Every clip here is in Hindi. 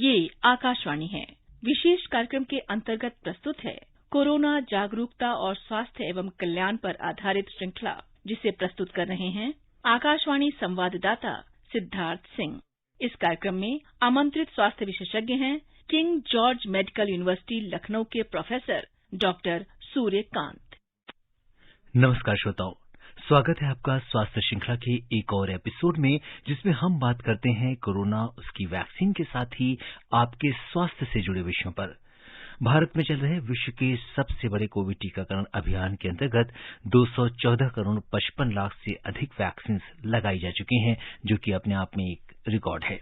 ये आकाशवाणी है। विशेष कार्यक्रम के अंतर्गत प्रस्तुत है कोरोना जागरूकता और स्वास्थ्य एवं कल्याण पर आधारित श्रृंखला, जिसे प्रस्तुत कर रहे हैं आकाशवाणी संवाददाता सिद्धार्थ सिंह। इस कार्यक्रम में आमंत्रित स्वास्थ्य विशेषज्ञ हैं king George medical university Lucknow के प्रोफेसर डॉक्टर सूर्यकांत। नमस्कार श्रोताओं, स्वागत है आपका स्वास्थ्य श्रृंखला के एक और एपिसोड में, जिसमें हम बात करते हैं कोरोना, उसकी वैक्सीन के साथ ही आपके स्वास्थ्य से जुड़े विषयों पर। भारत में चल रहे विश्व के सबसे बड़े कोविड टीकाकरण अभियान के अंतर्गत 214 करोड़ 55 लाख से अधिक वैक्सीन लगाई जा चुकी हैं, जो कि अपने आप में एक रिकॉर्ड है।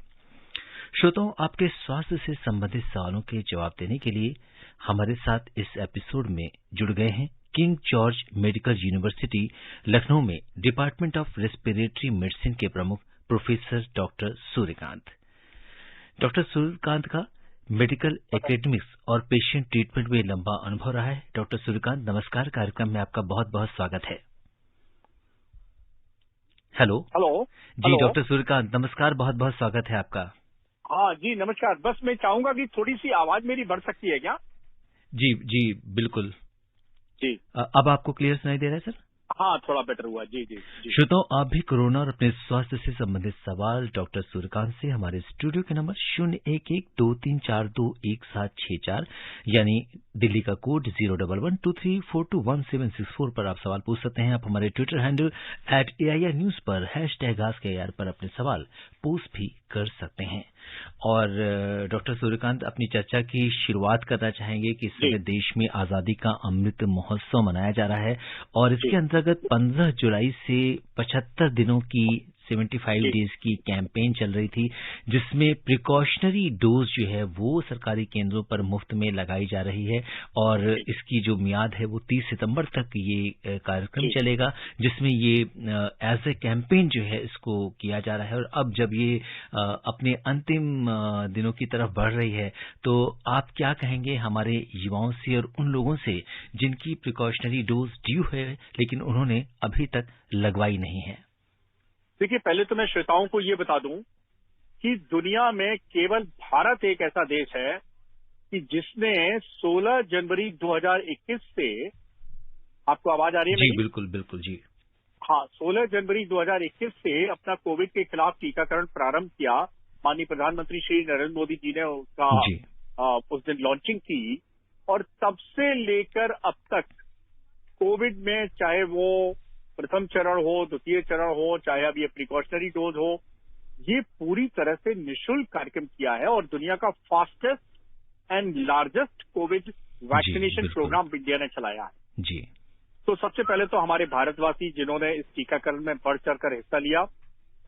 श्रोताओं, आपके स्वास्थ्य से संबंधित सवालों के जवाब देने के लिए हमारे साथ इस एपिसोड में जुड़ गए हैं king George medical university Lucknow में डिपार्टमेंट ऑफ रेस्पिरेटरी मेडिसिन के प्रमुख professor doctor Suryakant. Doctor Suryakant का मेडिकल एकेडमिक्स और पेशेंट ट्रीटमेंट में लंबा अनुभव रहा है। डॉक्टर सूर्यकांत, नमस्कार। कार्यक्रम में आपका बहुत बहुत स्वागत है। हेलो जी डॉक्टर सूर्यकांत, नमस्कार, बहुत बहुत स्वागत है आपका। हाँ जी, नमस्कार। बस मैं चाहूंगा कि थोड़ी सी आवाज मेरी बढ़ सकती है क्या? जी बिल्कुल जी। अब आपको क्लियर सुनाई दे रहा है सर? हाँ, थोड़ा बेटर हुआ। जी। श्रोताओं, आप भी कोरोना और अपने स्वास्थ्य से संबंधित सवाल डॉक्टर सूर्यकांत से हमारे स्टूडियो के नंबर 0112342164 यानी दिल्ली का कोड 01123421764 पर आप सवाल पूछ सकते हैं। आप हमारे ट्विटर हैंडल @AIR न्यूज पर #AskAIR पर अपने सवाल पोस्ट भी कर सकते हैं। और डॉक्टर सूर्यकांत, अपनी चर्चा की शुरुआत करना चाहेंगे कि इस समय देश में आजादी का अमृत महोत्सव मनाया जा रहा है और इसके अंतर्गत 15 जुलाई से 75 दिनों की 75 डेज की कैंपेन चल रही थी, जिसमें प्रिकॉशनरी डोज जो है वो सरकारी केंद्रों पर मुफ्त में लगाई जा रही है और इसकी जो मियाद है वो 30 सितंबर तक ये कार्यक्रम चलेगा, जिसमें ये एज ए कैंपेन जो है इसको किया जा रहा है। और अब जब ये अपने अंतिम दिनों की तरफ बढ़ रही है, तो आप क्या कहेंगे हमारे युवाओं से और उन लोगों से जिनकी प्रिकॉशनरी डोज ड्यू है लेकिन उन्होंने अभी तक लगवाई नहीं है? देखिए, पहले तो मैं श्रोताओं को ये बता दूं कि दुनिया में केवल भारत एक ऐसा देश है कि जिसने 16 जनवरी 2021 से, आपको आवाज आ रही है मेरी? जी बिल्कुल जी। हाँ, 16 जनवरी 2021 से अपना कोविड के खिलाफ टीकाकरण प्रारंभ किया। माननीय प्रधानमंत्री श्री नरेंद्र मोदी जी ने उसका उस दिन लॉन्चिंग की और तब से लेकर अब तक कोविड में, चाहे वो प्रथम चरण हो, द्वितीय चरण हो, चाहे अब ये प्रिकॉशनरी डोज हो, ये पूरी तरह से निःशुल्क कार्यक्रम किया है और दुनिया का fastest and largest COVID vaccination programme India ने चलाया है जी। तो सबसे पहले तो हमारे भारतवासी जिन्होंने इस टीकाकरण में बढ़ चढ़कर हिस्सा लिया,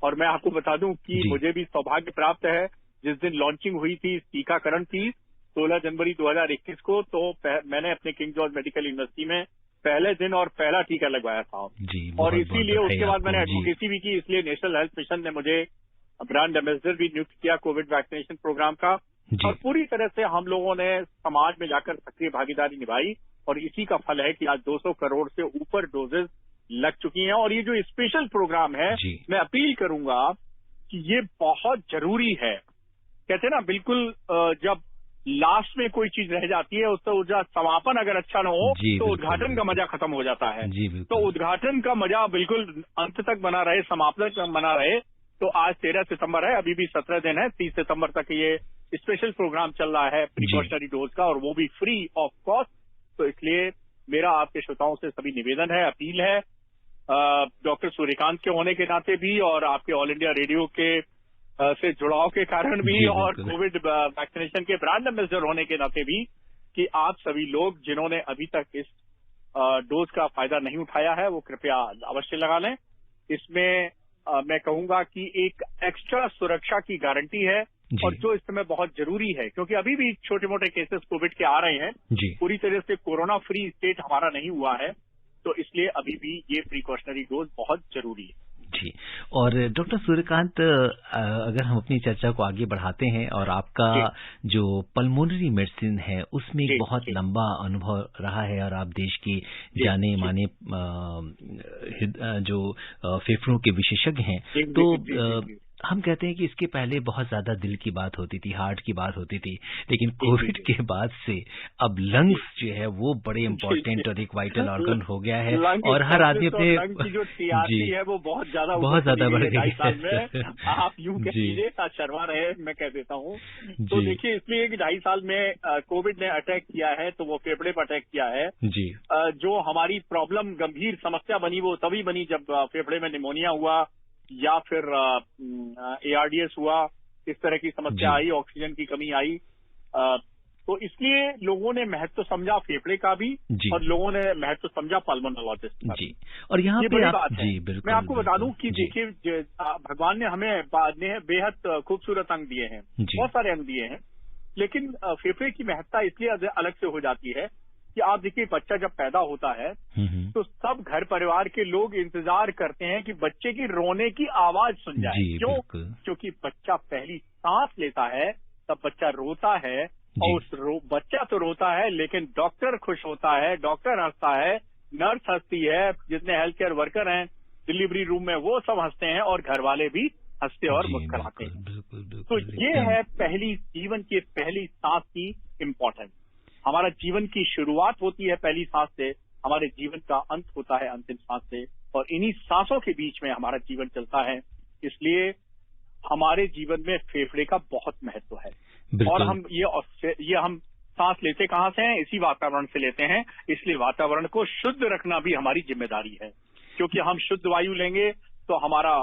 और मैं आपको बता दूं कि मुझे भी सौभाग्य प्राप्त है, जिस दिन लॉन्चिंग हुई थी इस टीकाकरण की 16 जनवरी 2021 को, तो मैंने अपने किंग जॉर्ज मेडिकल यूनिवर्सिटी में पहले दिन और पहला टीका लगवाया था और इसीलिए उसके बाद मैंने एडवोकेसी भी की। इसलिए नेशनल हेल्थ मिशन ने मुझे ब्रांड एम्बेसडर भी नियुक्त किया कोविड वैक्सीनेशन प्रोग्राम का, और पूरी तरह से हम लोगों ने समाज में जाकर सक्रिय भागीदारी निभाई और इसी का फल है कि आज 200 करोड़ से ऊपर डोजेज लग चुकी हैं। और ये जो स्पेशल प्रोग्राम है, मैं अपील करूंगा कि ये बहुत जरूरी है। कहते हैं ना, बिल्कुल जब लास्ट में कोई चीज रह जाती है, उसका समापन अगर अच्छा न हो तो उद्घाटन का मजा खत्म हो जाता है। तो उद्घाटन का मजा बिल्कुल अंत तक बना रहे, समापन तक बना रहे। तो आज 13 सितंबर है, अभी भी 17 दिन है, 30 सितंबर तक ये स्पेशल प्रोग्राम चल रहा है प्रिकॉशनरी डोज का, और वो भी फ्री ऑफ कॉस्ट। तो इसलिए मेरा आपके श्रोताओं से सभी निवेदन है, अपील है, डॉक्टर सूर्यकांत के होने के नाते भी और आपके ऑल इंडिया रेडियो के से जुड़ाव के कारण भी और कोविड वैक्सीनेशन के ब्रांड एम्बेसडर होने के नाते भी, कि आप सभी लोग जिन्होंने अभी तक इस डोज का फायदा नहीं उठाया है वो कृपया अवश्य लगा लें। इसमें मैं कहूंगा कि एक एक्स्ट्रा सुरक्षा की गारंटी है और जो इस समय बहुत जरूरी है, क्योंकि अभी भी छोटे मोटे केसेस कोविड के आ रहे हैं, पूरी तरह से कोरोना फ्री स्टेट हमारा नहीं हुआ है, तो इसलिए अभी भी ये प्रिकॉशनरी डोज बहुत जरूरी है। जी। और डॉक्टर सूर्यकांत, अगर हम अपनी चर्चा को आगे बढ़ाते हैं, और आपका जो पल्मोनरी मेडिसिन है उसमें एक बहुत लंबा अनुभव रहा है और आप देश के जाने माने जो फेफड़ों के विशेषज्ञ हैं, तो हम कहते हैं कि इसके पहले बहुत ज्यादा दिल की बात होती थी, हार्ट की बात होती थी, लेकिन कोविड के बाद से अब लंग्स जो है वो बड़े इम्पोर्टेंट और एक वाइटल ऑर्गन हो गया है और हर आदमी अपने की जो टीआरपी है वो बहुत ज्यादा बढ़ गई है। आप यूं कह लीजिए, शर्मा रहे मैं कह देता हूँ। तो देखिए, इसलिए कि 2.5 साल में कोविड ने अटैक किया है तो वो फेफड़े पर अटैक किया है जी। जो हमारी प्रॉब्लम, गंभीर समस्या बनी वो तभी बनी जब फेफड़े में निमोनिया हुआ या फिर ARDS हुआ, इस तरह की समस्या आई, ऑक्सीजन की कमी आई। तो इसलिए लोगों ने महत्व समझा फेफड़े का भी और लोगों ने महत्व समझा पल्मोनोलॉजिस्ट का भी। और यहाँ पे बात है। मैं आपको बता दूं कि देखिए, भगवान ने हमें बेहद खूबसूरत अंग दिए हैं, बहुत सारे अंग दिए हैं, लेकिन फेफड़े की महत्ता इसलिए अलग से हो जाती है कि आप देखिए, बच्चा जब पैदा होता है तो सब घर परिवार के लोग इंतजार करते हैं कि बच्चे की रोने की आवाज सुन जाए। क्यों? क्योंकि बच्चा पहली सांस लेता है तब बच्चा रोता है और बच्चा तो रोता है लेकिन डॉक्टर खुश होता है, डॉक्टर हंसता है, नर्स हंसती है, जितने हेल्थ केयर वर्कर हैं डिलीवरी रूम में वो सब हंसते हैं और घर वाले भी हंसते और मुस्कुराते हैं। तो ये है जीवन की पहली सांस की इम्पोर्टेंस। हमारा जीवन की शुरुआत होती है पहली सांस से, हमारे जीवन का अंत होता है अंतिम सांस से, और इन्हीं सांसों के बीच में हमारा जीवन चलता है। इसलिए हमारे जीवन में फेफड़े का बहुत महत्व है। और हम हम सांस लेते कहाँ से हैं? इसी वातावरण से लेते हैं। इसलिए वातावरण को शुद्ध रखना भी हमारी जिम्मेदारी है, क्योंकि हम शुद्ध वायु लेंगे तो हमारा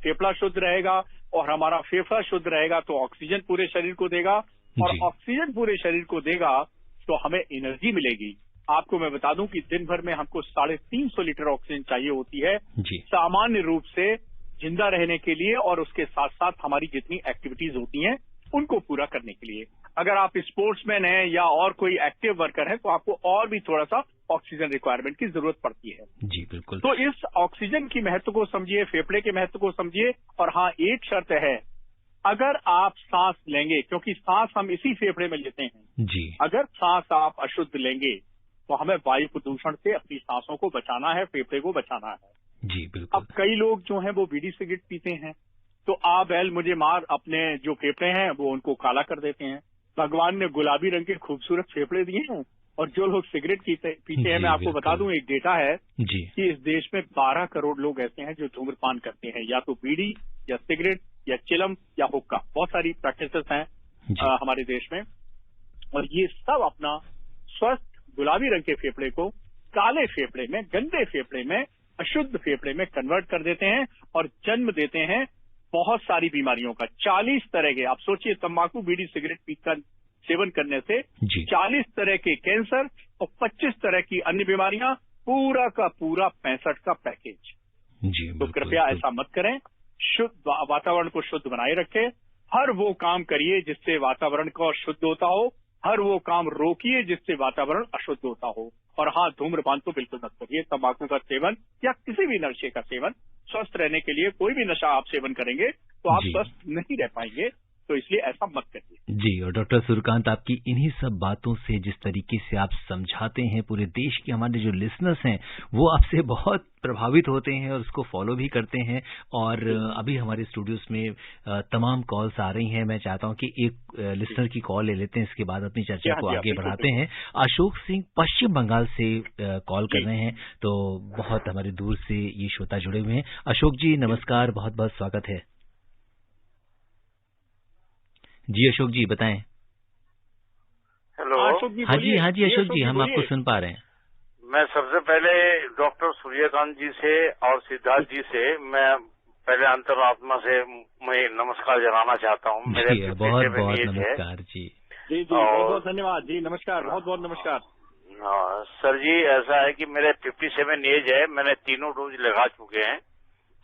फेफड़ा शुद्ध रहेगा, और हमारा फेफड़ा शुद्ध रहेगा तो ऑक्सीजन पूरे शरीर को देगा, और ऑक्सीजन पूरे शरीर को देगा तो हमें एनर्जी मिलेगी। आपको मैं बता दूं कि दिन भर में हमको 350 लीटर ऑक्सीजन चाहिए होती है सामान्य रूप से जिंदा रहने के लिए, और उसके साथ साथ हमारी जितनी एक्टिविटीज होती हैं उनको पूरा करने के लिए। अगर आप स्पोर्ट्समैन हैं या और कोई एक्टिव वर्कर है तो आपको और भी थोड़ा सा ऑक्सीजन रिक्वायरमेंट की जरूरत पड़ती है। जी बिल्कुल। तो इस ऑक्सीजन की महत्व को समझिए, फेफड़े के महत्व को समझिए। और हाँ, एक शर्त है, अगर आप सांस लेंगे, क्योंकि सांस हम इसी फेफड़े में लेते हैं जी, अगर सांस आप अशुद्ध लेंगे तो हमें वायु प्रदूषण से अपनी सांसों को बचाना है, फेफड़े को बचाना है। जी बिल्कुल। अब कई लोग जो हैं वो बीड़ी सिगरेट पीते हैं, तो आप मुझे मार अपने जो फेफड़े हैं वो उनको काला कर देते हैं। भगवान ने गुलाबी रंग के खूबसूरत फेफड़े दिए हैं, और जो लोग सिगरेट पीते हैं, मैं आपको बता दूं, एक डेटा है कि इस देश में 12 करोड़ लोग ऐसे हैं जो धूम्रपान करते हैं, या तो बीड़ी या सिगरेट या चिलम या हुक्का। बहुत सारी प्रैक्टिसेस हैं हमारे देश में, और ये सब अपना स्वस्थ गुलाबी रंग के फेफड़े को काले फेफड़े में, गंदे फेफड़े में, अशुद्ध फेफड़े में कन्वर्ट कर देते हैं और जन्म देते हैं बहुत सारी बीमारियों का। 40 तरह के, आप सोचिए, तंबाकू, बीड़ी, सिगरेट पीकर सेवन करने से 40 तरह के कैंसर और 25 तरह की अन्य बीमारियां, पूरा का पूरा 65 का पैकेज। जी, तो कृपया ऐसा मत करें। शुद्ध वातावरण को शुद्ध बनाए रखें। हर वो काम करिए जिससे वातावरण का शुद्ध होता हो, हर वो काम रोकिए जिससे वातावरण अशुद्ध होता हो। और हाँ, धूम्रपान तो बिल्कुल मत करिए। तंबाकू का सेवन या किसी भी नशे का सेवन, स्वस्थ रहने के लिए कोई भी नशा आप सेवन करेंगे तो आप स्वस्थ नहीं रह पाएंगे, तो इसलिए ऐसा मत करिए। जी, और डॉक्टर सूर्यकांत, आपकी इन्हीं सब बातों से, जिस तरीके से आप समझाते हैं, पूरे देश के हमारे जो लिसनर्स हैं वो आपसे बहुत प्रभावित होते हैं और उसको फॉलो भी करते हैं। और अभी हमारे स्टूडियोज में तमाम कॉल्स आ रही हैं। मैं चाहता हूं कि एक लिसनर की कॉल ले लेते हैं, इसके बाद अपनी चर्चा को आगे बढ़ाते हैं। अशोक सिंह पश्चिम बंगाल से कॉल कर रहे हैं, तो बहुत हमारे दूर से ये श्रोता जुड़े हुए हैं। अशोक जी नमस्कार, बहुत बहुत स्वागत है। जी अशोक जी बताएं। हेलो। हाँ जी अशोक जी, हम आपको सुन पा रहे हैं। मैं सबसे पहले डॉक्टर सूर्यकांत जी से और सिद्धार्थ जी से मैं पहले अंतरात्मा से मैं नमस्कार जनाना चाहता हूँ। मेरे बहुत बहुत नमस्कार जी। जी बहुत बहुत धन्यवाद जी, नमस्कार, बहुत बहुत नमस्कार। हाँ सर जी, ऐसा है कि मेरे 57 एज है, मैंने तीनों डोज लगा चुके हैं।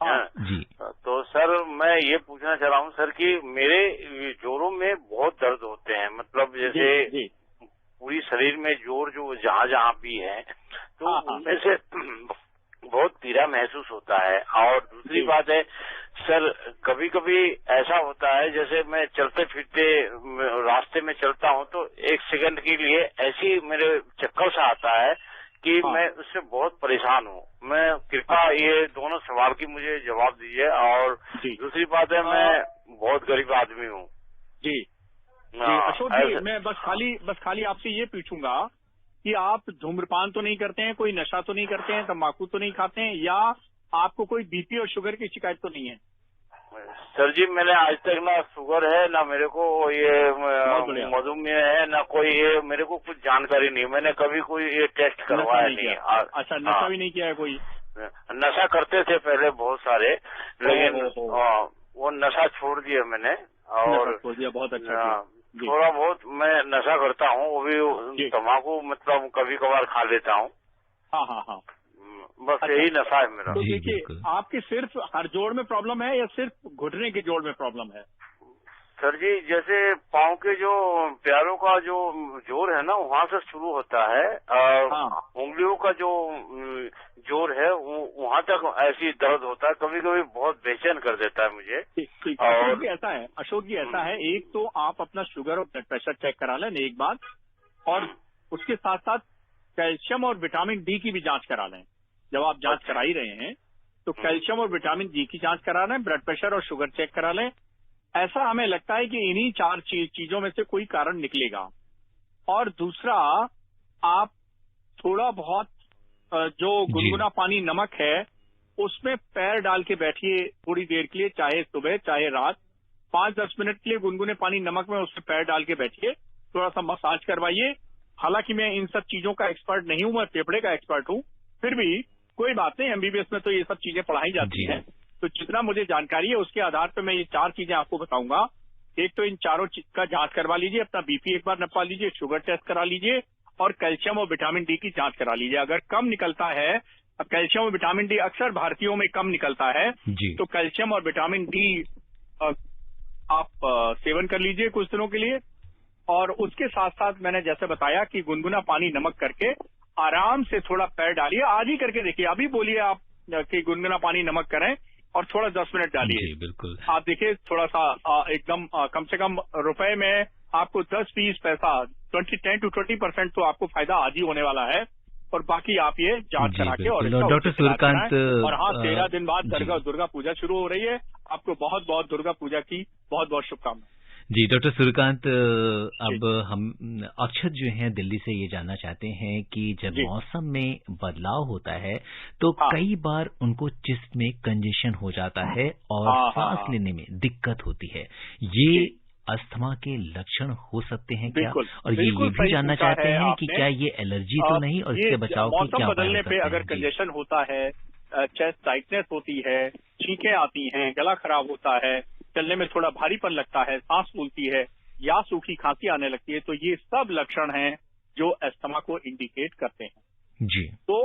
जी। तो सर मैं ये पूछना चाह रहा हूँ सर कि मेरे जोड़ों में बहुत दर्द होते हैं, मतलब जैसे पूरी शरीर में जोड़ जो जहाँ जहाँ भी है, तो उनमें से बहुत पीड़ा महसूस होता है। और दूसरी बात है सर, कभी कभी ऐसा होता है जैसे मैं चलते फिरते रास्ते में चलता हूँ तो 1 सेकंड के लिए ऐसी मेरे चक्कर सा आता है कि मैं उससे बहुत परेशान हूँ। मैं कृपया ये दोनों सवाल की मुझे जवाब दीजिए। और दूसरी बात है, मैं बहुत गरीब आदमी हूँ। जी अशोक जी, मैं बस खाली आपसे ये पूछूंगा कि आप धूम्रपान तो नहीं करते हैं, कोई नशा तो नहीं करते हैं, तंबाकू तो नहीं खाते हैं, या आपको कोई बीपी और शुगर की शिकायत तो नहीं है? सर जी, मैंने आज तक ना शुगर है, ना मेरे को ये मधुमेह है, ना कोई ये मेरे को कुछ जानकारी नहीं। मैंने कभी कोई ये टेस्ट करवाया नहीं। अच्छा, नशा भी नहीं किया है कोई? नशा करते थे पहले बहुत सारे, लेकिन वो नशा छोड़ दिया मैंने। और छोड़ दिया, बहुत अच्छा। थोड़ा बहुत मैं नशा करता हूँ, वो भी तम्बाकू मतलब कभी कभार खा लेता हूँ। हाँ, बस यही नशा है मेरा। तो देखिए, आपके सिर्फ हर जोड़ में प्रॉब्लम है या सिर्फ घुटने के जोड़ में प्रॉब्लम है? सर जी, जैसे पाँव के जो पैरों का जो जोर है ना, वहाँ से शुरू होता है। उंगलियों का जो जोर है वहाँ तक ऐसी दर्द होता है, कभी कभी बहुत बेचैन कर देता है मुझे। ठीक। अशोक जी ऐसा है, एक तो आप अपना शुगर और ब्लड प्रेशर चेक करा लें एक बार, और उसके साथ साथ कैल्शियम और विटामिन डी की भी जांच करा लें। जब आप जांच करा ही रहे हैं तो कैल्शियम और विटामिन डी की जांच करा लें, ब्लड प्रेशर और शुगर चेक करा लें। ऐसा हमें लगता है कि इन्हीं 4 चीजों में से कोई कारण निकलेगा। और दूसरा, आप थोड़ा बहुत जो गुनगुना पानी, नमक है, उसमें पैर डाल के बैठिए थोड़ी देर के लिए, चाहे सुबह चाहे रात। 5-10 मिनट के लिए गुनगुने पानी नमक में उसमें पैर डाल के बैठिए, थोड़ा सा मसाज करवाइए। हालांकि मैं इन सब चीजों का एक्सपर्ट नहीं हूं, मैं फेफड़े का एक्सपर्ट हूं, फिर भी कोई बात नहीं, एमबीबीएस में तो ये सब चीजें पढ़ाई जाती हैं। तो जितना मुझे जानकारी है उसके आधार पर मैं ये 4 चीजें आपको बताऊंगा। एक तो इन चारों चीज का जांच करवा लीजिए, अपना बीपी एक बार नपा लीजिए, शुगर टेस्ट करा लीजिए, और कैल्शियम और विटामिन डी की जांच करा लीजिए। अगर कम निकलता है, अब कैल्शियम और विटामिन डी अक्सर भारतीयों में कम निकलता है, तो कैल्शियम और विटामिन डी आप सेवन कर लीजिए कुछ दिनों के लिए। और उसके साथ साथ मैंने जैसे बताया कि गुनगुना पानी नमक करके आराम से थोड़ा पैर डालिए। आज ही करके देखिए, अभी बोलिए आप कि गुनगुना पानी नमक करें और थोड़ा 10 मिनट डालिए। बिल्कुल। आप देखिए थोड़ा सा एकदम कम से कम रुपए में आपको 10-20 पैसा 10 to 20% तो आपको फायदा आज ही होने वाला है। और बाकी आप ये जांच करा के और डॉक्टर सूर्यकांत, और हाँ, 13 दिन बाद दुर्गा पूजा शुरू हो रही है। आपको बहुत बहुत दुर्गा पूजा की बहुत बहुत शुभकामनाएं। जी डॉक्टर सूर्यकांत, अब हम अक्षत जो हैं दिल्ली से ये जानना चाहते हैं कि जब मौसम में बदलाव होता है तो कई बार उनको जिस्म में कंजेशन हो जाता है और सांस लेने में दिक्कत होती है। ये अस्थमा के लक्षण हो सकते हैं क्या? और ये भी जानना चाहते हैं कि क्या ये एलर्जी तो नहीं, और इससे बचाव की क्या मौसम बदलने पे अगर कंजेशन होता है, चेस्ट टाइटनेस होती है, छींकें आती हैं, गला खराब होता है, चलने में थोड़ा भारीपन लगता है, सांस फूलती है या सूखी खांसी आने लगती है, तो ये सब लक्षण हैं जो अस्थमा को इंडिकेट करते हैं। जी। तो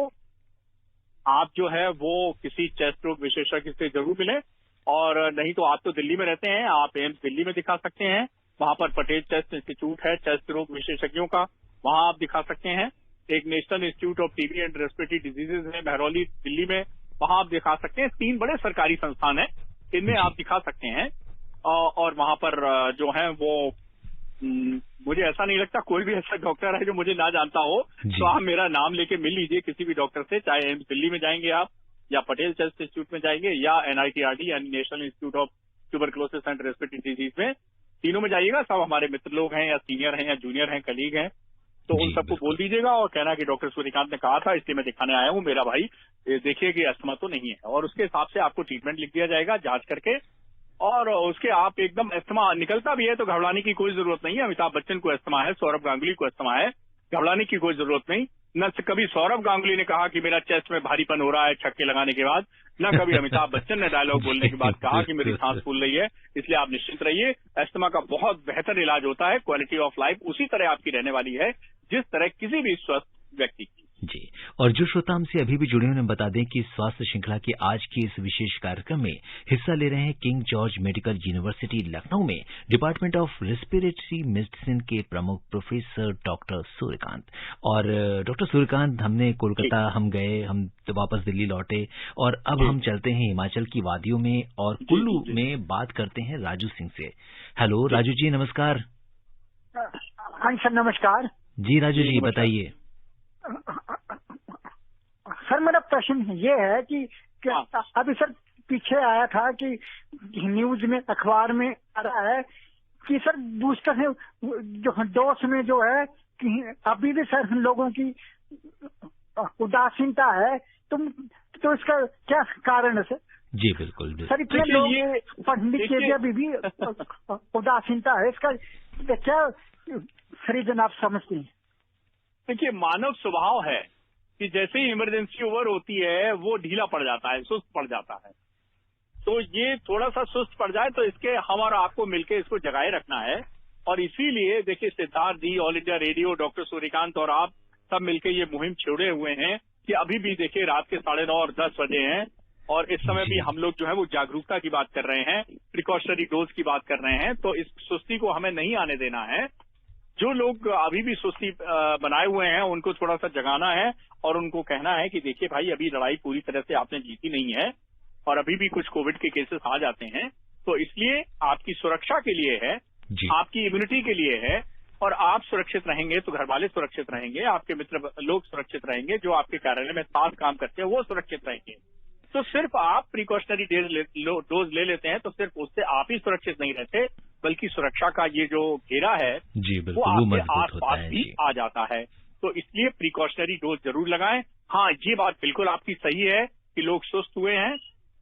आप जो है वो किसी चेस्ट रोग विशेषज्ञ से जरूर मिलें, और नहीं तो आप तो दिल्ली में रहते हैं, आप एम्स दिल्ली में दिखा सकते हैं। वहां पर पटेल चेस्ट इंस्टीट्यूट है चेस्ट रोग विशेषज्ञों का, वहां आप दिखा सकते हैं। एक national institute of TB and respiratory diseases है महरौली दिल्ली में, वहां आप दिखा सकते हैं। 3 बड़े सरकारी संस्थान है, इनमें आप दिखा सकते हैं। और वहां पर जो है वो मुझे ऐसा नहीं लगता कोई भी ऐसा डॉक्टर है जो मुझे ना जानता हो। तो आप मेरा नाम लेके मिल लीजिए किसी भी डॉक्टर से, चाहे एम्स दिल्ली में जाएंगे आप, या पटेल चेस्ट इंस्टीट्यूट में जाएंगे, या NITRD यानी national institute of tuberculosis and respiratory disease में, तीनों में जाइएगा। सब हमारे मित्र लोग हैं, या सीनियर हैं, या जूनियर हैं, कलीग हैं, तो उन सबको बोल दीजिएगा और कहना कि डॉक्टर सूर्यकांत ने कहा था इसलिए मैं दिखाने आया हूँ, मेरा भाई देखिए कि अस्थमा तो नहीं है। और उसके हिसाब से आपको ट्रीटमेंट लिख दिया जाएगा जांच करके, और उसके आप एकदम अस्थमा निकलता भी है तो घबराने की कोई जरूरत नहीं है। अमिताभ बच्चन को अस्थमा है, सौरभ गांगुली को अस्थमा है, घबराने की कोई जरूरत नहीं। न कभी सौरभ गांगुली ने कहा कि मेरा चेस्ट में भारीपन हो रहा है छक्के लगाने के बाद, न कभी अमिताभ बच्चन ने डायलॉग बोलने के बाद कहा कि मेरी सांस फूल रही है। इसलिए आप निश्चिंत रहिए, अस्थमा का बहुत बेहतर इलाज होता है। क्वालिटी ऑफ लाइफ उसी तरह आपकी रहने वाली है जिस तरह किसी भी स्वस्थ व्यक्ति की। जी, और जो श्रोता हमसे अभी भी जुड़े उन्हें बता दें कि स्वास्थ्य श्रृंखला के आज के इस विशेष कार्यक्रम में हिस्सा ले रहे हैं king George medical university Lucknow में डिपार्टमेंट ऑफ रेस्पिरेटरी मेडिसिन के प्रमुख प्रोफेसर डॉक्टर सूर्यकांत। और डॉक्टर सूर्यकांत, हमने कोलकाता हम गए, हम तो वापस दिल्ली लौटे, और अब हम चलते हैं हिमाचल की वादियों में और कुल्लू में बात करते हैं राजू सिंह से। हेलो राजू जी, नमस्कार। हाँ सर, नमस्कार जी राजू जी, बताइए। सर मेरा प्रश्न ये है कि अभी सर पीछे आया था कि न्यूज में, अखबार में आ रहा है कि सर बूस्टर है जो डोज में जो है कि अभी भी सर लोगों की उदासीनता है, तो इसका क्या कारण है सर? जी बिल्कुल सर, इतने लोग पढ़ने के लिए अभी भी उदासीनता है, इसका क्या रीजन आप समझते हैं? देखिए, मानव स्वभाव है कि जैसे ही इमरजेंसी ओवर होती है वो ढीला पड़ जाता है, सुस्त पड़ जाता है। तो ये थोड़ा सा सुस्त पड़ जाए तो इसके हम और आपको मिलकर इसको जगाए रखना है। और इसीलिए देखिए, Siddharth ji, all India radio, doctor Suryakant और आप सब मिलकर ये मुहिम छेड़े हुए हैं कि अभी भी देखिए रात के 9:30 और 10 बजे हैं और इस समय भी हम लोग जो है वो जागरूकता की बात कर रहे हैं, प्रिकॉशनरी डोज की बात कर रहे हैं। तो इस सुस्ती को हमें नहीं आने देना है। जो लोग अभी भी सुस्ती बनाए हुए हैं उनको थोड़ा सा जगाना है और उनको कहना है कि देखिए भाई, अभी लड़ाई पूरी तरह से आपने जीती नहीं है और अभी भी कुछ कोविड के केसेस आ जाते हैं। तो इसलिए आपकी सुरक्षा के लिए है, आपकी इम्यूनिटी के लिए है, और आप सुरक्षित रहेंगे तो घर वाले सुरक्षित रहेंगे, आपके मित्र लोग सुरक्षित रहेंगे, जो आपके कार्यालय में साथ काम करते हैं वो सुरक्षित रहेंगे। तो सिर्फ आप प्रिकॉशनरी डोज ले लेते हैं तो सिर्फ उससे आप ही सुरक्षित नहीं रहते, बल्कि सुरक्षा का ये जो घेरा है वो आपके आसपास भी आ जाता है। तो इसलिए प्रिकॉशनरी डोज जरूर लगाएं। हाँ, ये बात बिल्कुल आपकी सही है कि लोग सुस्त हुए हैं,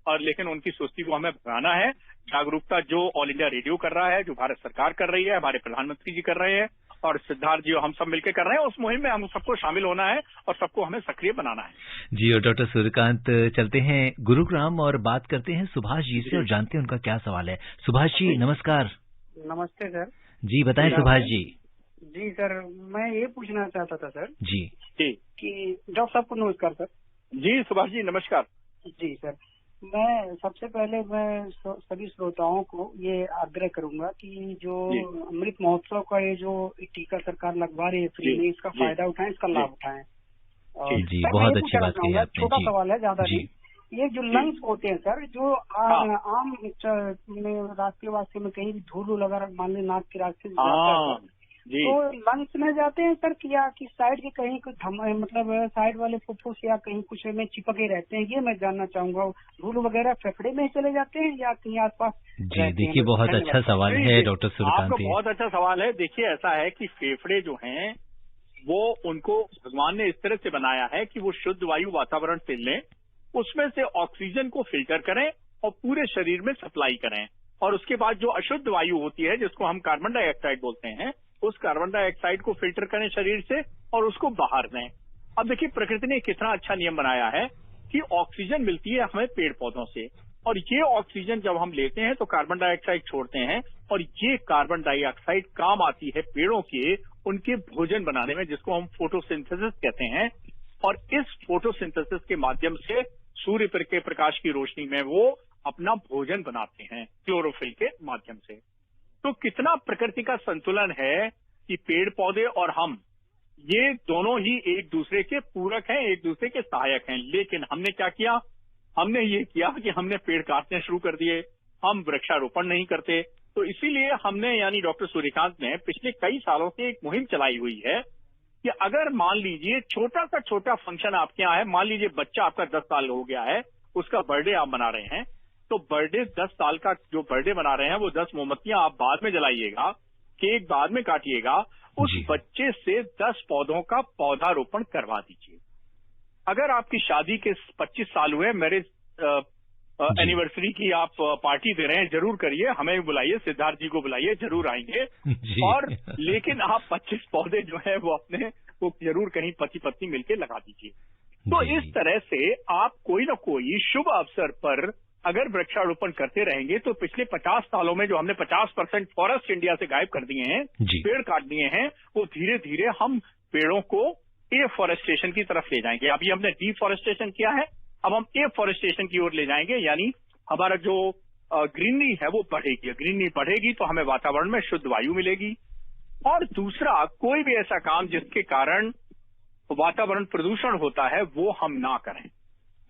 और लेकिन उनकी सुस्ती को हमें भगाना है। जागरूकता जो ऑल इंडिया रेडियो कर रहा है, जो भारत सरकार कर रही है, हमारे प्रधानमंत्री जी कर रहे हैं और सिद्धार्थ जी हम सब मिलकर कर रहे हैं, उस मुहिम में हम सबको शामिल होना है और सबको हमें सक्रिय बनाना है। जी, और डॉक्टर सूर्यकांत, चलते हैं गुरुग्राम और बात करते हैं सुभाष जी से और जानते हैं उनका क्या सवाल है। सुभाष जी नमस्कार। नमस्ते सर। जी बताएं सुभाष जी। जी सर, मैं ये पूछना चाहता था सर जी कि डॉक्टर साहब को नमस्कार सर। जी सुभाष जी नमस्कार। जी सर, मैं सबसे पहले मैं सभी श्रोताओं को ये आग्रह करूंगा कि जो अमृत महोत्सव का ये जो टीका सरकार लगवा रही है फ्री में, इसका फायदा उठाएं, इसका लाभ उठाएं। जी बहुत अच्छी बात कही आपने। छोटा सवाल है, ज्यादा नहीं। ये जो लंग्स होते हैं सर, जो आम रास्ते वास्ते में कहीं भी धूल वगैरह मान ली नाक के रास्ते तो लंग्स में जाते हैं सर, कि साइड के कहीं कुछ मतलब साइड वाले फुफ्फुस या कहीं कुछ में चिपके रहते हैं, ये मैं जानना चाहूंगा। धूल वगैरह फेफड़े में चले जाते हैं या कहीं आसपास? जी देखिए, बहुत अच्छा सवाल है डॉक्टर सूर्यकांत। आपका बहुत अच्छा सवाल है। देखिए, ऐसा है कि फेफड़े जो हैं वो उनको भगवान ने इस तरह से बनाया है कि वो शुद्ध वायु वातावरण से लें, उसमें से ऑक्सीजन को फिल्टर करें और पूरे शरीर में सप्लाई करें, और उसके बाद जो अशुद्ध वायु होती है जिसको हम कार्बन डाइऑक्साइड बोलते हैं, उस कार्बन डाइऑक्साइड को फिल्टर करें शरीर से और उसको बाहर दें। अब देखिए, प्रकृति ने कितना अच्छा नियम बनाया है कि ऑक्सीजन मिलती है हमें पेड़ पौधों से, और ये ऑक्सीजन जब हम लेते हैं तो कार्बन डाइऑक्साइड छोड़ते हैं, और ये कार्बन डाइऑक्साइड काम आती है पेड़ों के उनके भोजन बनाने में, जिसको हम फोटोसिंथेसिस कहते हैं। और इस फोटोसिंथेसिस के माध्यम से सूर्य के प्रकाश की रोशनी में वो अपना भोजन बनाते हैं क्लोरोफिल के माध्यम से। तो कितना प्रकृति का संतुलन है कि पेड़ पौधे और हम, ये दोनों ही एक दूसरे के पूरक हैं, एक दूसरे के सहायक हैं। लेकिन हमने क्या किया? हमने ये किया कि हमने पेड़ काटने शुरू कर दिए, हम वृक्षारोपण नहीं करते। तो इसीलिए हमने, यानी डॉक्टर सूर्यकांत ने पिछले कई सालों से एक मुहिम चलाई हुई है कि अगर मान लीजिए छोटा सा छोटा फंक्शन आपके यहाँ है, मान लीजिए बच्चा आपका 10 साल हो गया है, उसका बर्थडे आप मना रहे हैं, तो बर्थडे 10 साल का जो बर्थडे मना रहे हैं वो 10 मोमबत्तियां आप बाद में जलाइएगा, केक बाद में काटिएगा, उस बच्चे से 10 पौधों का पौधारोपण करवा दीजिए। अगर आपकी शादी के 25 साल हुए, मैरिज एनिवर्सरी की आप पार्टी दे रहे हैं, जरूर करिए, हमें बुलाइए, सिद्धार्थ जी को बुलाइए, जरूर आएंगे। और लेकिन आप 25 पौधे जो है वो अपने वो जरूर कहीं पति पत्नी मिलकर लगा दीजिए। तो इस तरह से आप कोई ना कोई शुभ अवसर पर अगर वृक्षारोपण करते रहेंगे तो पिछले 50 सालों में जो हमने 50% फॉरेस्ट इंडिया से गायब कर दिए हैं, पेड़ काट दिए हैं, वो धीरे धीरे हम पेड़ों को एफॉरेस्टेशन की तरफ ले जाएंगे। अभी हमने डिफॉरेस्टेशन किया है, अब हम एफॉरेस्टेशन की ओर ले जाएंगे, यानी हमारा जो ग्रीनरी है वो बढ़ेगी। ग्रीनरी बढ़ेगी तो हमें वातावरण में शुद्ध वायु मिलेगी। और दूसरा, कोई भी ऐसा काम जिसके कारण वातावरण प्रदूषण होता है वो हम ना करें।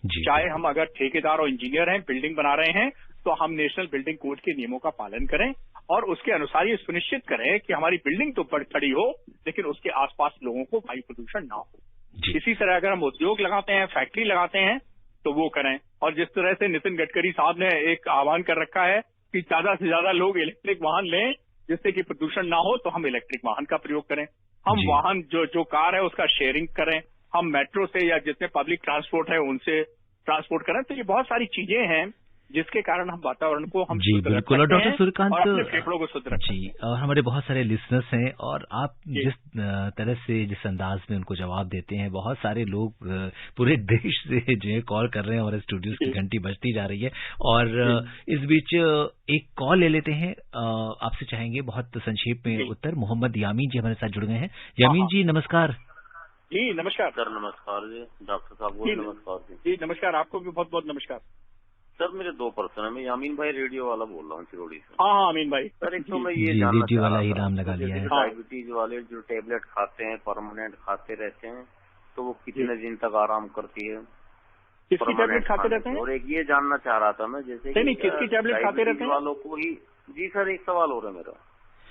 चाहे हम अगर ठेकेदार और इंजीनियर हैं, बिल्डिंग बना रहे हैं, तो हम नेशनल बिल्डिंग कोड के नियमों का पालन करें और उसके अनुसार ये सुनिश्चित करें कि हमारी बिल्डिंग तो खड़ी हो लेकिन उसके आसपास लोगों को वायु प्रदूषण ना हो। इसी तरह अगर हम उद्योग लगाते हैं, फैक्ट्री लगाते हैं तो वो करें। और जिस तरह से नितिन गडकरी साहब ने एक आह्वान कर रखा है कि ज्यादा से ज्यादा लोग इलेक्ट्रिक वाहन लें जिससे कि प्रदूषण ना हो, तो हम इलेक्ट्रिक वाहन का प्रयोग करें। हम वाहन जो कार है उसका शेयरिंग करें, हम मेट्रो से या जितने पब्लिक ट्रांसपोर्ट है उनसे ट्रांसपोर्ट करें। तो ये बहुत सारी चीजें हैं जिसके कारण हम वातावरण को हम जी बिल्कुल। और डॉक्टर सूर्यकांत अपने फेफड़ों को शुद्ध रखें। जी, और हमारे बहुत सारे लिसनर्स हैं और आप जिस तरह से जिस अंदाज में उनको जवाब देते हैं, बहुत सारे लोग पूरे देश से जो है कॉल कर रहे हैं, हमारे स्टूडियोज की घंटी बजती जा रही है। और इस बीच एक कॉल ले लेते हैं, आपसे चाहेंगे बहुत संक्षेप में उत्तर। मोहम्मद यामीन जी हमारे साथ जुड़ गए हैं। यामीन जी नमस्कार। जी नमस्कार सर। नमस्कार जी डॉक्टर साहब को नमस्कार जी। नमस्कार, आपको भी बहुत बहुत नमस्कार। सर मेरे 2 प्रश्न है। मैं यामीन भाई रेडियो वाला बोल रहा हूँ सिरोड़ी से। हाँ अमीन भाई। सर एक तो मैं ये जानना चाह रहा ही नाम लगा लिया है। डायबिटीज वाले जो टेबलेट खाते हैं, परमानेंट खाते रहते हैं, तो वो कितने दिन तक आराम करती है? किसकी टेबलेट खाते रहते हैं? और एक ये जानना चाह रहा था मैं, जैसे नहीं किसकी टेबलेट खाते रहते हैं वालों को ही। जी सर एक सवाल हो रहा है मेरा।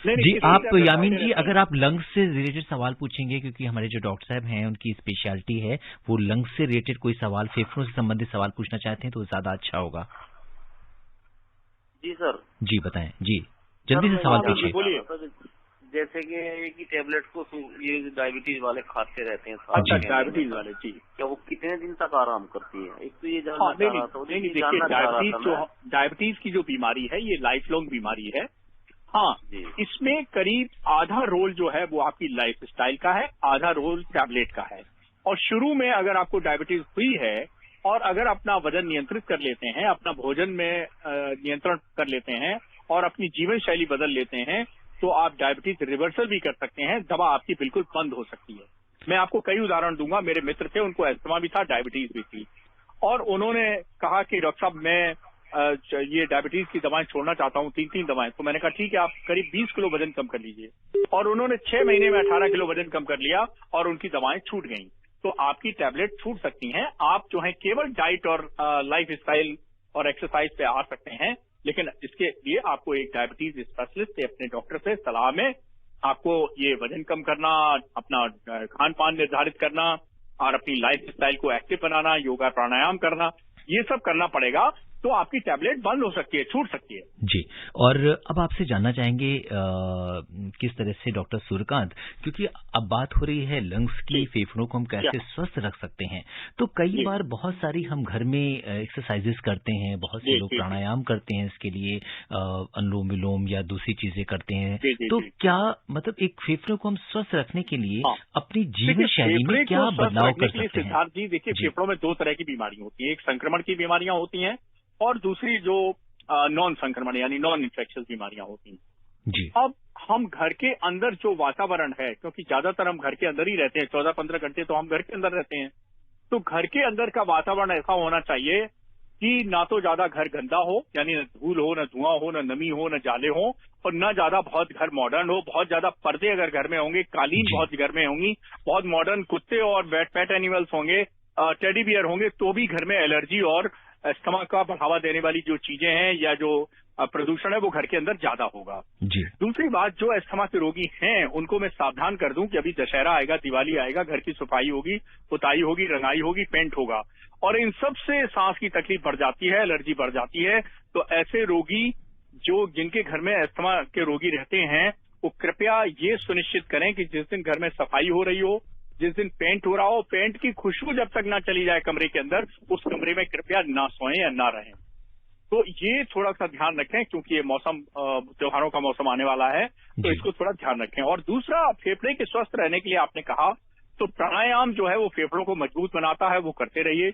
जी आप यामीन जी, अगर आप लंग्स से रिलेटेड सवाल पूछेंगे, क्योंकि हमारे जो डॉक्टर साहब हैं उनकी स्पेशलिटी है वो लंग्स से रिलेटेड कोई सवाल, फेफड़ों से संबंधित सवाल पूछना चाहते हैं तो ज्यादा अच्छा होगा। जी सर। जी बताएं। जी जल्दी से सवाल पूछिए। बोलिए। जैसे कि एक ही टेबलेट को ये डायबिटीज वाले खाते रहते हैं। अच्छा डायबिटीज वाले। जी क्या वो कितने दिन तक आराम करती है? एक तो ये जानना चाह रहा था। देखिए डायबिटीज की जो बीमारी है ये लाइफ लॉन्ग बीमारी है। हाँ, इसमें करीब आधा रोल जो है वो आपकी लाइफ स्टाइल का है, आधा रोल टैबलेट का है। और शुरू में अगर आपको डायबिटीज हुई है और अगर अपना वजन नियंत्रित कर लेते हैं, अपना भोजन में नियंत्रण कर लेते हैं और अपनी जीवन शैली बदल लेते हैं, तो आप डायबिटीज रिवर्सल भी कर सकते हैं। दवा आपकी बिल्कुल बंद हो सकती है। मैं आपको कई उदाहरण दूंगा। मेरे मित्र थे, उनको अस्थमा भी था, डायबिटीज भी थी, और उन्होंने कहा कि डॉक्टर साहब मैं ये डायबिटीज की दवाएं छोड़ना चाहता हूँ, 3 दवाएं। तो मैंने कहा ठीक है, आप करीब 20 किलो वजन कम कर लीजिए। और उन्होंने 6 महीने में 18 किलो वजन कम कर लिया और उनकी दवाएं छूट गईं। तो आपकी टैबलेट छूट सकती हैं। आप जो है केवल डाइट और लाइफ स्टाइल और एक्सरसाइज पे आ सकते हैं, लेकिन इसके लिए आपको एक डायबिटीज स्पेशलिस्ट से, अपने डॉक्टर से सलाह में आपको ये वजन कम करना, अपना खान पान निर्धारित करना और अपनी लाइफ स्टाइल को एक्टिव बनाना, योगा प्राणायाम करना, ये सब करना पड़ेगा। तो आपकी टैबलेट बंद हो सकती है, छूट सकती है। जी, और अब आपसे जानना चाहेंगे किस तरह से डॉक्टर सूर्यकांत, क्योंकि अब बात हो रही है लंग्स की, फेफड़ों को हम कैसे स्वस्थ रख सकते हैं। तो कई बार बहुत सारी हम घर में एक्सरसाइजेस करते हैं, बहुत से लोग प्राणायाम करते हैं, इसके लिए अनुलोम विलोम या दूसरी चीजें करते हैं। तो क्या मतलब एक फेफड़ों को हम स्वस्थ रखने के लिए अपनी जीवन शैली में क्या बदलाव कर सकते हैं? सिद्धार्थ जी देखिए, फेफड़ों में 2 तरह की बीमारियां होती है। एक संक्रमण की बीमारियां होती हैं और दूसरी जो नॉन संक्रमण यानी नॉन इन्फेक्शियस बीमारियां होती हैं। जी। अब हम घर के अंदर जो वातावरण है, क्योंकि ज्यादातर हम घर के अंदर ही रहते हैं, 14-15 घंटे तो हम घर के अंदर रहते हैं, तो घर के अंदर का वातावरण ऐसा होना चाहिए कि ना तो ज्यादा घर गंदा हो, यानी न धूल हो, न धुआं हो, न नमी हो, न जाले हो, और न ज्यादा बहुत घर मॉडर्न हो। बहुत ज्यादा पर्दे अगर घर में होंगे, कालीन बहुत घर में होंगी, बहुत मॉडर्न कुत्ते और पेट एनिमल्स होंगे, टेडी बियर होंगे, तो भी घर में एलर्जी और अस्थमा का बढ़ावा देने वाली जो चीजें हैं या जो प्रदूषण है वो घर के अंदर ज्यादा होगा। जी। दूसरी बात, जो अस्थमा के रोगी हैं उनको मैं सावधान कर दूं कि अभी दशहरा आएगा, दिवाली आएगा, घर की सफाई होगी, पुताई होगी, रंगाई होगी, पेंट होगा, और इन सब से सांस की तकलीफ बढ़ जाती है, एलर्जी बढ़ जाती है। तो ऐसे रोगी जिनके घर में अस्थमा के रोगी रहते हैं, वो कृपया ये सुनिश्चित करें कि जिस दिन घर में सफाई हो रही हो, जिस दिन पेंट हो रहा हो, पेंट की खुशबू जब तक ना चली जाए कमरे के अंदर, उस कमरे में कृपया ना सोएं या ना रहें। तो ये थोड़ा सा ध्यान रखें, क्योंकि ये मौसम, त्योहारों का मौसम आने वाला है, तो इसको थोड़ा ध्यान रखें। और दूसरा, फेफड़े के स्वस्थ रहने के लिए आपने कहा, तो प्राणायाम जो है वो फेफड़ों को मजबूत बनाता है, वो करते रहिए।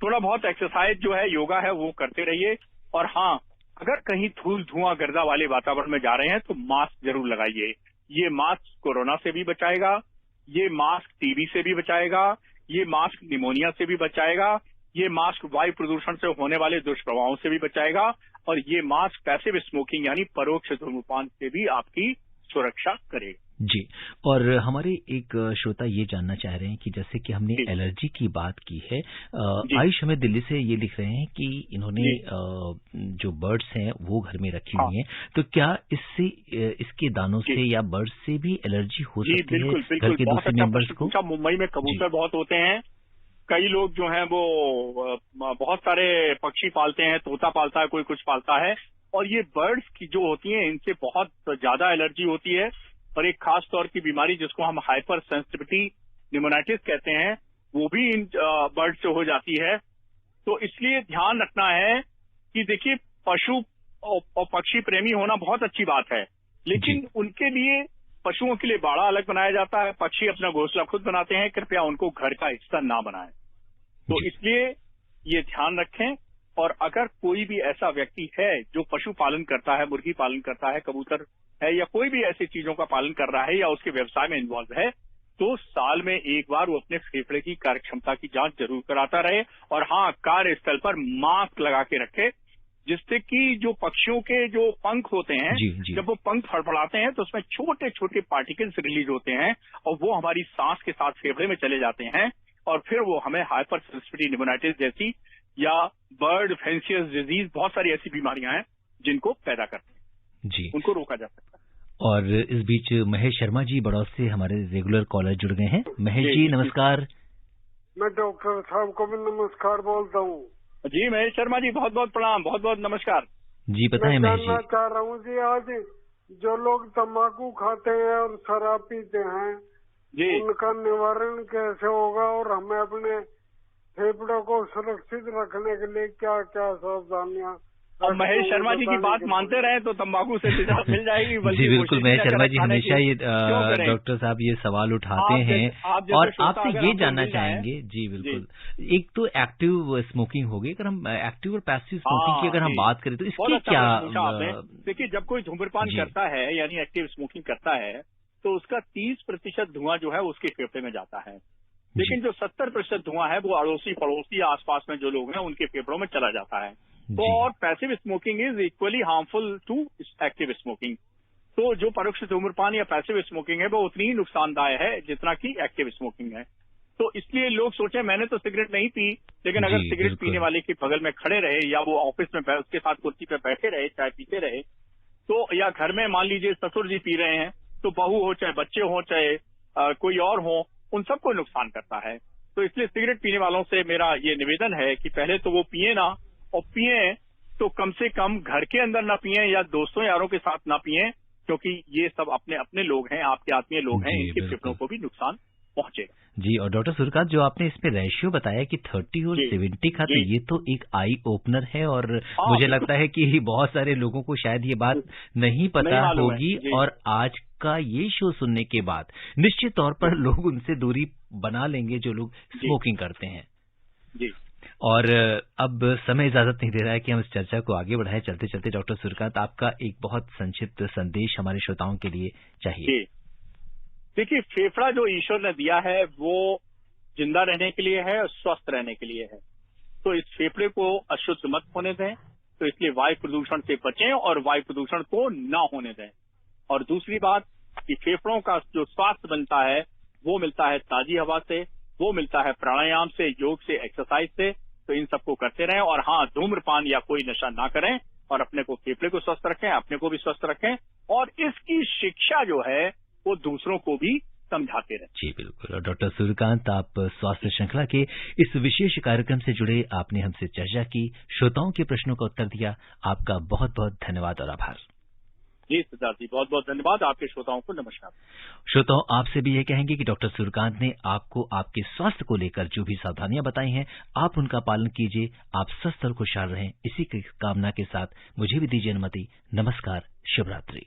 थोड़ा बहुत एक्सरसाइज जो है, योगा है, वो करते रहिए। और हाँ, अगर कहीं धूल धुआं गर्दा वाले वातावरण में जा रहे हैं तो मास्क जरूर लगाइए। ये मास्क कोरोना से भी बचाएगा, ये मास्क टीबी से भी बचाएगा, ये मास्क निमोनिया से भी बचाएगा, ये मास्क वायु प्रदूषण से होने वाले दुष्प्रभावों से भी बचाएगा, और ये मास्क पैसिव स्मोकिंग यानी परोक्ष धूम्रपान से भी आपकी सुरक्षा करेगा। जी। और हमारे एक श्रोता ये जानना चाह रहे हैं कि जैसे कि हमने एलर्जी की बात की है, आयुष हमें दिल्ली से ये लिख रहे हैं कि इन्होंने जो बर्ड्स हैं वो घर में रखी हुई हैं, तो क्या इससे इसके दानों से या बर्ड्स से भी एलर्जी हो सकती है घर के दूसरे मेंबर्स को? मुंबई में कबूतर बहुत होते हैं, कई लोग जो हैं वो बहुत सारे पक्षी पालते हैं, तोता पालता है, कोई कुछ पालता है, और ये बर्ड्स की जो होती हैं इनसे बहुत ज्यादा एलर्जी होती है। और एक खास तौर की बीमारी जिसको हम हाइपर सेंसिटिविटी निमोनाइटिस कहते हैं, वो भी इन बर्ड से हो जाती है। तो इसलिए ध्यान रखना है कि देखिए, पशु और पक्षी प्रेमी होना बहुत अच्छी बात है, लेकिन उनके लिए पशुओं के लिए बाड़ा अलग बनाया जाता है, पक्षी अपना घोंसला खुद बनाते हैं, कृपया उनको घर का हिस्सा ना बनाएं। तो इसलिए ये ध्यान रखें। और अगर कोई भी ऐसा व्यक्ति है जो पशु पालन करता है, मुर्गी पालन करता है, कबूतर है, या कोई भी ऐसी चीजों का पालन कर रहा है या उसके व्यवसाय में इन्वॉल्व है, तो साल में एक बार वो अपने फेफड़े की कार्यक्षमता की जांच जरूर कराता रहे। और हाँ, कार्यस्थल पर मास्क लगा के रखे, जिससे कि जो पक्षियों के जो पंख होते हैं, जब वो पंख फड़फड़ाते हैं तो उसमें छोटे छोटे पार्टिकल्स रिलीज होते हैं और वो हमारी सांस के साथ फेफड़े में चले जाते हैं, और फिर वो हमें हाइपर सेंसिटिविटी निमोनाइटिस जैसी या बर्ड फैंसियस डिजीज, बहुत सारी ऐसी बीमारियां हैं जिनको पैदा करते हैं, उनको रोका जा सकता है। और इस बीच महेश शर्मा जी बड़ौद से हमारे रेगुलर कॉलर जुड़ गए हैं। महेश जी नमस्कार। मैं डॉक्टर साहब को भी नमस्कार बोलता हूँ। जी महेश शर्मा जी, बहुत बहुत प्रणाम, बहुत बहुत नमस्कार जी। बताएं महेश जी। जानना चाह रहा हूँ जी, आज जो लोग तंबाकू खाते हैं और शराब पीते हैं जी, उनका निवारण कैसे होगा, और हमें अपने फेफड़ों को सुरक्षित रखने के लिए क्या क्या सावधानियां? और महेश शर्मा जी की बात मानते रहे तो तंबाकू से निजात मिल जाएगी। जी बिल्कुल, महेश शर्मा जी हमेशा ये डॉक्टर साहब ये सवाल उठाते हैं और आपसे ये जानना चाहेंगे। जी बिल्कुल, एक तो एक्टिव स्मोकिंग होगी, अगर हम एक्टिव और पैसिव स्मोकिंग की अगर हम बात करें तो इसकी क्या? देखिए, जब कोई धूम्रपान करता है यानी एक्टिव स्मोकिंग करता है तो उसका 30% धुआं जो है उसके फेफड़े में जाता है, लेकिन जो 70% धुआं है वो अड़ोसी पड़ोसी आसपास में जो लोग हैं उनके फेफड़ों में चला जाता है। तो और passive smoking is equally harmful to active smoking. तो जो परोक्ष धूम्रपान या पैसिव स्मोकिंग है वो उतनी ही नुकसानदायक है जितना कि एक्टिव स्मोकिंग है। तो इसलिए लोग सोचे मैंने तो सिगरेट नहीं पी, लेकिन अगर सिगरेट पीने वाले के बगल में खड़े रहे या वो ऑफिस में उसके साथ कुर्सी पे बैठे रहे, चाय पीते रहे, तो या घर में मान लीजिए ससुर जी पी रहे हैं, तो बहू हो चाहे बच्चे हो चाहे कोई और हो, उन सबको नुकसान करता है। तो इसलिए सिगरेट पीने वालों से मेरा ये निवेदन है कि पहले तो वो पिए ना, और पिए तो कम से कम घर के अंदर ना पिए या दोस्तों यारों के साथ ना पिए, क्योंकि ये सब अपने अपने लोग हैं, आपके आत्मीय लोग हैं, इनके फेफड़ों को भी नुकसान पहुंचेगा। जी। और डॉक्टर सूर्यकांत, जो आपने इसमें रेशियो बताया कि 30 और 70 का, तो ये तो एक आई ओपनर है और मुझे लगता है कि बहुत सारे लोगों को शायद ये बात नहीं पता होगी, और आज का ये शो सुनने के बाद निश्चित तौर पर लोग उनसे दूरी बना लेंगे जो लोग स्मोकिंग करते हैं। जी। और अब समय इजाजत नहीं दे रहा है कि हम इस चर्चा को आगे बढ़ाएं। चलते चलते डॉक्टर सूर्यकांत, आपका एक बहुत संक्षिप्त संदेश हमारे श्रोताओं के लिए चाहिए। देखिए, फेफड़ा जो ईश्वर ने दिया है वो जिंदा रहने के लिए है और स्वस्थ रहने के लिए है, तो इस फेफड़े को अशुद्ध मत होने दें। तो इसलिए वायु प्रदूषण से बचें और वायु प्रदूषण को ना होने दें। और दूसरी बात कि फेफड़ों का जो स्वास्थ्य बनता है वो मिलता है ताजी हवा से, वो मिलता है प्राणायाम से, योग से, एक्सरसाइज से। तो इन सबको करते रहें, और हाँ, धूम्रपान या कोई नशा ना करें, और अपने को फेफड़े को स्वस्थ रखें, अपने को भी स्वस्थ रखें, और इसकी शिक्षा जो है वो दूसरों को भी समझाते रहे। जी बिल्कुल। और डॉक्टर सूर्यकांत, आप स्वास्थ्य श्रृंखला के इस विशेष कार्यक्रम से जुड़े, आपने हमसे चर्चा की, श्रोताओं के प्रश्नों का उत्तर दिया, आपका बहुत बहुत धन्यवाद और आभार। जी सिद्धार्थ जी, बहुत बहुत धन्यवाद। आपके श्रोताओं को नमस्कार। श्रोताओं, आपसे भी ये कहेंगे कि डॉक्टर सूर्यकांत ने आपको आपके स्वास्थ्य को लेकर जो भी सावधानियां बताई हैं, आप उनका पालन कीजिए, आप स्वस्थ और खुशहाल रहें। इसी की कामना के साथ मुझे भी दीजिए अनुमति। नमस्कार, शुभ रात्रि।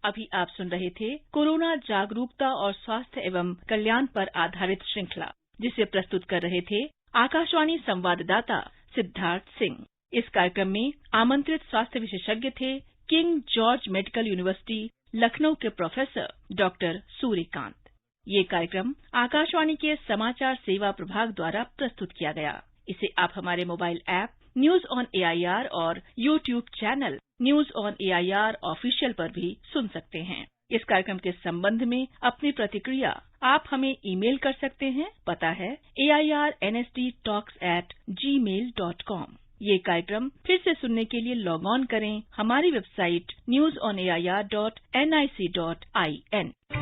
अभी आप सुन रहे थे कोरोना जागरूकता और स्वास्थ्य एवं कल्याण पर आधारित श्रृंखला, जिसे प्रस्तुत कर रहे थे आकाशवाणी संवाददाता सिद्धार्थ सिंह। इस कार्यक्रम में आमंत्रित स्वास्थ्य विशेषज्ञ थे king George medical university Lucknow के प्रोफेसर डॉक्टर सूर्यकांत। ये कार्यक्रम आकाशवाणी के समाचार सेवा प्रभाग द्वारा प्रस्तुत किया गया। इसे आप हमारे mobile app news on AIR और YouTube channel news on AIR official पर भी सुन सकते हैं। इस कार्यक्रम के संबंध में अपनी प्रतिक्रिया आप हमें ईमेल कर सकते हैं। पता है airnsttalks@gmail.com। ये कार्यक्रम फिर से सुनने के लिए लॉग ऑन करें हमारी वेबसाइट newsonair.nic.in।